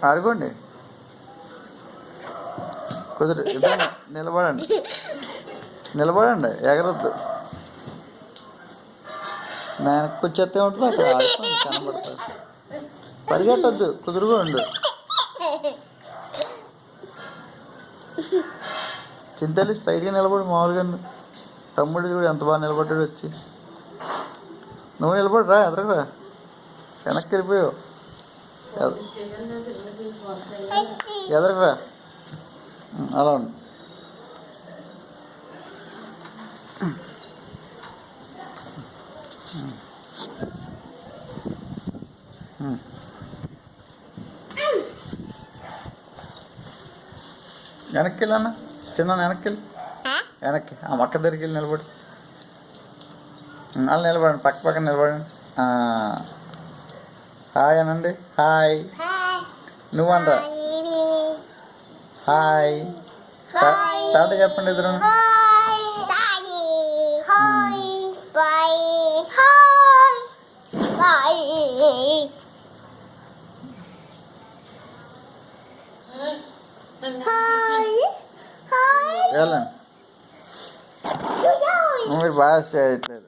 ఆడుకోండి. కుదిరి ఇద్దరు నిలబడండి, నిలబడండి, ఎగరొద్దు. నేను కూర్చొస్తే ఉంటుంది అక్కడ ఆడుకోండి, కనబడుతుంది. పరిగెట్టద్దు, కుదురుగా ఉండు. చింతలు స్ట్రైట్గా నిలబడి మామూలుగా. తమ్ముడు చూడు ఎంత బాగా నిలబడ్డాడు వచ్చి. నువ్వు నిలబడరా, ఎదరరా, వెనక్కి వెళ్ళిపోయావు. ఎదరరా, అలా ఉండు. వెనక్కి వెళ్ళన్నా, చిన్న వెనక్కి వెళ్ళి, వెనక్కి ఆ మొక్క దగ్గరికి వెళ్ళి నిలబడి. అలా నిలబడండి, పక్క పక్కన నిలబడండి. హాయ్ అనండి, హాయ్. నువ్వనరా, హాయ్. తాత చెప్పండి ఇద్దరు. వెళ్ళండి, మీరు బాగా చేయట్లేదు.